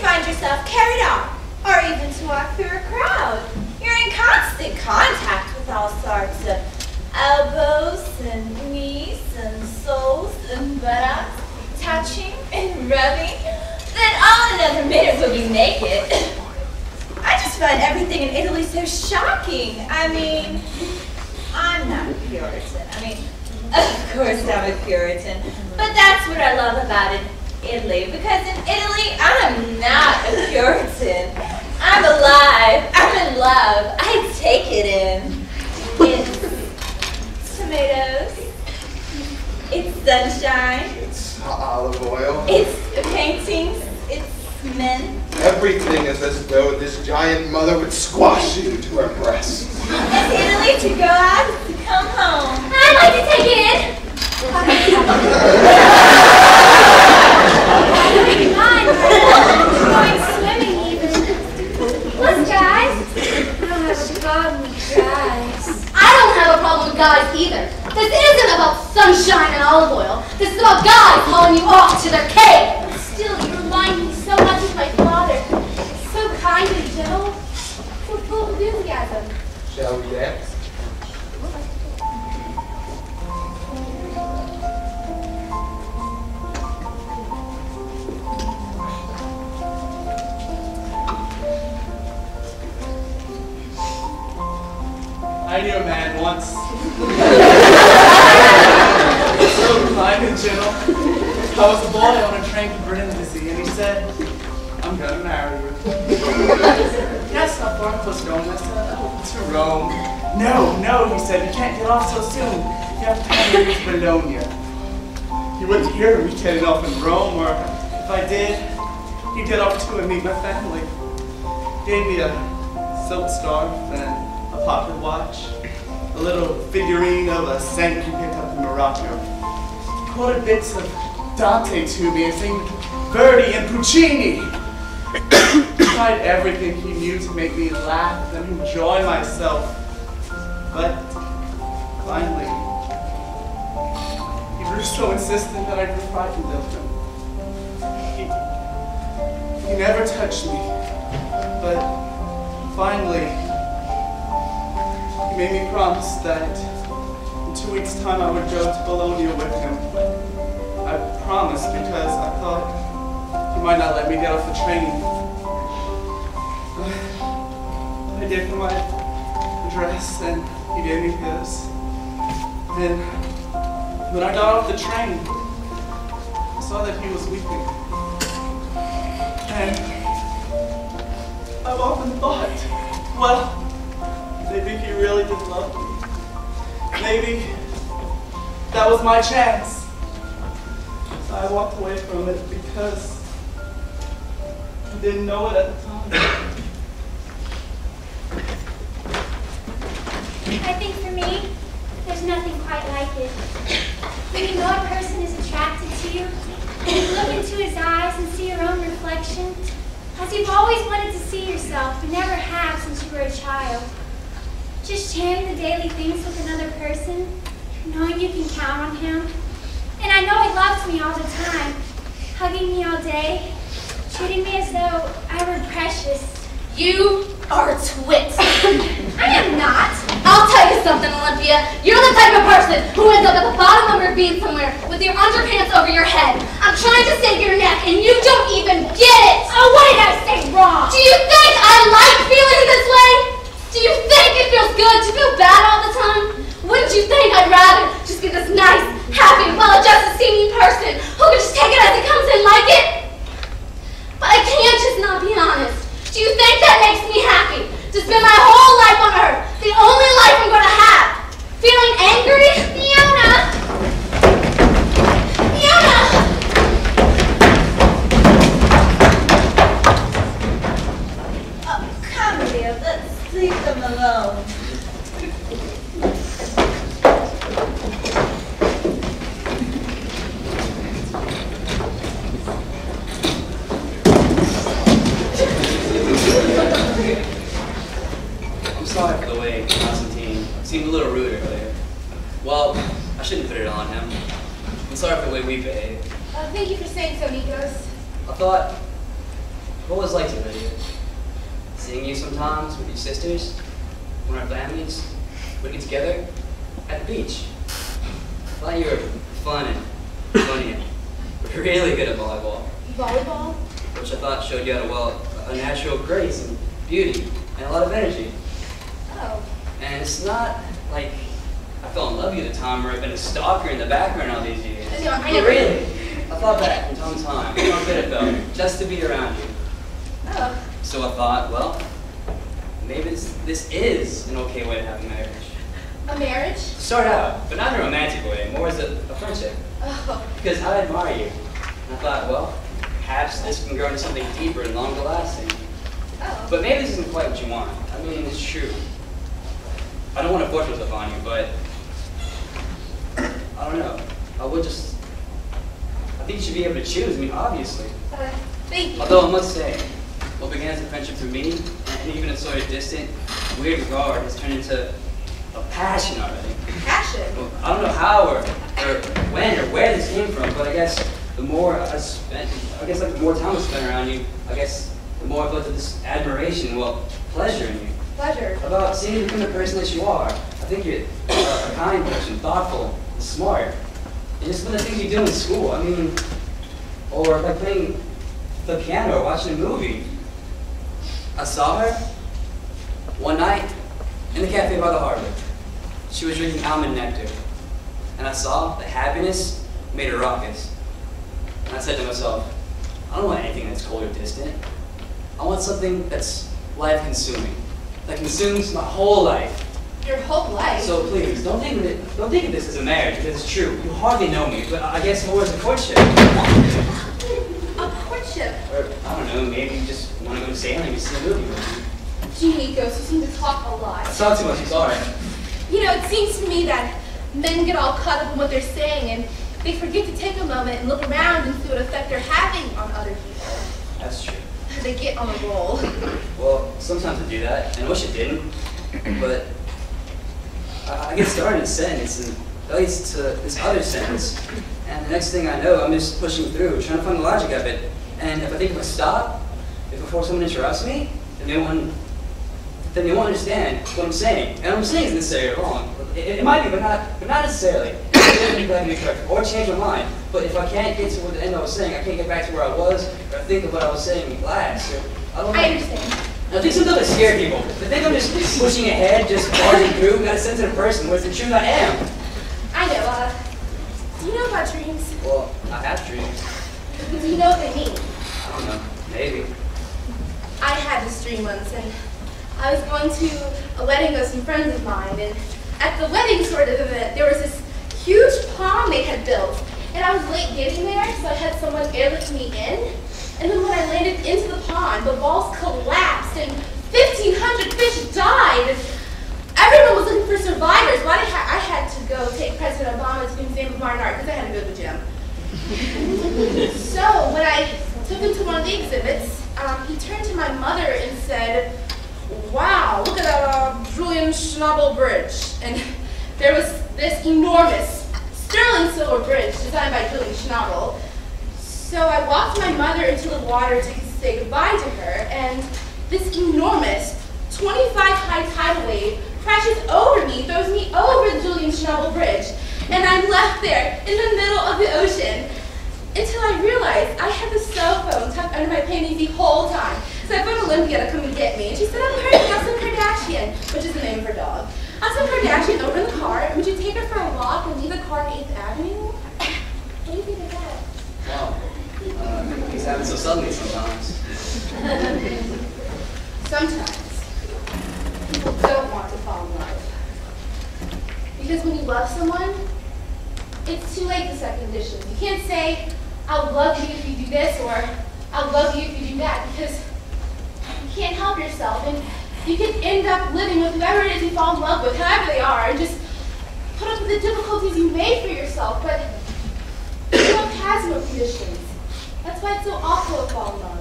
find yourself carried off, or even to walk through a crowd. You're in constant contact with all sorts of elbows and knees and soles and buttocks, touching and rubbing. Then all in another minute we'll be naked. I just find everything in Italy so shocking. I mean, I'm not a Puritan. I mean, of course I'm a Puritan, but that's what I love about Italy, because in Italy, I'm not a Puritan. I'm alive. I'm in love. I take it in. It's tomatoes. It's sunshine. It's olive oil. It's paintings. It's men. Everything is as though this giant mother would squash you to her breast. And Italy to go out is to come home. I'd like to take it in. Going swimming even. Let's, guys. I don't have a problem with guys. I don't have a problem with guys either. This isn't about sunshine and olive oil. This is about guys hauling you off to their cave. Still, you remind me so much of my father. So kind and gentle. So full of enthusiasm. Shall we dance? I knew a man once. So kind and gentle. I was a boy on a train to Brindisi, and he said, "I'm gonna marry you." Yes, how far was going? I said, "Oh, to Rome." No, he said, "You can't get off so soon. You have to come here to Bologna." He wouldn't hear me getting off in Rome, or if I did, he'd get off too and meet my family. Gave me a silk scarf and a pocket watch, a little figurine of a saint he picked up in Morocco. He quoted bits of Dante to me and sang Verdi and Puccini. He tried everything he knew to make me laugh and enjoy myself. But finally, he grew so insistent that I grew frightened of him. He never touched me, but finally, he made me promise that in 2 weeks' time I would go to Bologna with him. I promised because I thought he might not let me get off the train. I gave him my address and he gave me his. And when I got off the train, I saw that he was weeping. And I've often thought, well, maybe he really did love me. Maybe that was my chance. So I walked away from it because I didn't know it at the time. I think for me, there's nothing quite like it. When you know a person is attracted to you, and you look into his eyes and see your own reflection, as you've always wanted to see yourself, but never have since you were a child. Just sharing the daily things with another person, knowing you can count on him. And I know he loves me all the time, hugging me all day, treating me as though I were precious. You are a twit. I am not. I'll tell you something, Olympia. You're the type of person who ends up at the bottom of your bean somewhere with your underpants over your head. I'm trying to save your neck and you don't even get it. Oh, what did I say wrong? Do you think I like feeling this way? Do you think it feels good to feel bad all the time? Wouldn't you think I'd rather just be this nice, happy, well-adjusted, seeming person who can just take it as it comes and like it? But I can't just not be honest. Do you think that makes me happy? To spend my whole life on Earth, the only life I'm going to have, feeling angry? Fiona! Fiona! Oh, come here. Let's leave them alone. I'm sorry for the way Constantine seemed a little rude earlier. Well, I shouldn't put it on him. I'm sorry for the way we behaved. Thank you for saying so, Nikos. I thought What was it like to Lydia? Seeing you sometimes with your sisters, when our families would get together at the beach. I thought you were fun and funny and really good at volleyball. Volleyball? Which I thought showed you had a natural grace and beauty and a lot of energy. Oh. And it's not like I fell in love with you at the time or I've been a stalker in the background all these years. No, I But never. really, I thought back from time to time, how good it felt just to be around you. Oh. So I thought, well, maybe this is an okay way to have a marriage. A marriage? Start out, but not in a romantic way, more as a friendship. Oh. Because I admire you. And I thought, well, perhaps this can grow into something deeper and longer lasting. Oh. But maybe this isn't quite what you want. I mean, it's true. I don't want to force myself on you, but I don't know. I think you should be able to choose. I mean, obviously. Thank you. Although I must say, what began as a friendship for me, and even a sort of distant, weird regard, has turned into a passion already. Passion? Well, I don't know how or when or where this came from, but I guess the more the more time I spent around you, I guess the more I've looked at this admiration, well, pleasure in you. Pleasure. About seeing you become the person that you are. I think you're a kind person, thoughtful, and smart. And just some of the things you do in school, I mean, or like playing the piano or watching a movie. I saw her one night in the cafe by the harbor. She was drinking almond nectar. And I saw that happiness made her raucous. And I said to myself, I don't want anything that's cold or distant. I want something that's life-consuming, that consumes my whole life. Your whole life? So please, don't think of this as a marriage, because it's true. You hardly know me, but I guess more as a courtship. A courtship? Or, I don't know, maybe you just want to go sailing and see a movie with me. Gee, Nikos, you seem to talk a lot. I talk too much, I'm sorry. You know, it seems to me that men get all caught up in what they're saying and they forget to take a moment and look around and see what effect they're having on other people. That's true. They get on a roll. Well, sometimes I do that, and I wish I didn't, but I get started in a sentence, and it leads to this other sentence, and the next thing I know, I'm just pushing through, trying to find the logic of it, and if I stop, if before someone interrupts me, then they won't understand what I'm saying, and what I'm saying isn't necessarily wrong. It might be, but not necessarily. It doesn't mean me correct, or change my mind. But if I can't get to what the end I was saying, I can't get back to where I was, or think of what I was saying last. Or, I don't know. I understand. I think sometimes I scare people. They think I'm just pushing ahead, just barging through, not a sensitive person, whereas the truth I am. I know, do you know about dreams? Well, I have dreams. Do you know what they mean? I don't know. Maybe. I had this dream once, and I was going to a wedding of some friends of mine, and at the wedding sort of event, there was this huge pond they had built, and I was late getting there, so I had someone airlift me in, and then when I landed into the pond, the walls collapsed, and 1,500 fish died. Everyone was looking for survivors, but I had to go take President Obama to the Museum of Modern Art, because I had to go to the gym. So when I took him to one of the exhibits, he turned to my mother and said, "Wow, look at that Julian Schnabel bridge." And there was this enormous sterling silver bridge designed by Julian Schnabel. So I walked my mother into the water to say goodbye to her, and this enormous 25 high tidal wave crashes over me, throws me over the Julian Schnabel bridge, and I'm left there in the middle of the ocean until I realized I had the cell phone tucked under my panties the whole time. So I phoned Olympia to come and get me, and she said, "I'm heard Elsa Kardashian," which is the name of her dog. Elsa Kardashian over in the car, and would you take her for a walk and leave the car at 8th Avenue? What do you think of that? Wow. Things happen so suddenly sometimes. Sometimes people don't want to fall in love. Because when you love someone, it's too late to set conditions. You can't say, "I'll love you if you do this," or "I'll love you if you do that," because you can't help yourself, and you can end up living with whoever it is you fall in love with, however they are, and just put up with the difficulties you made for yourself, but love has no conditions. That's why it's so awful to fall in love.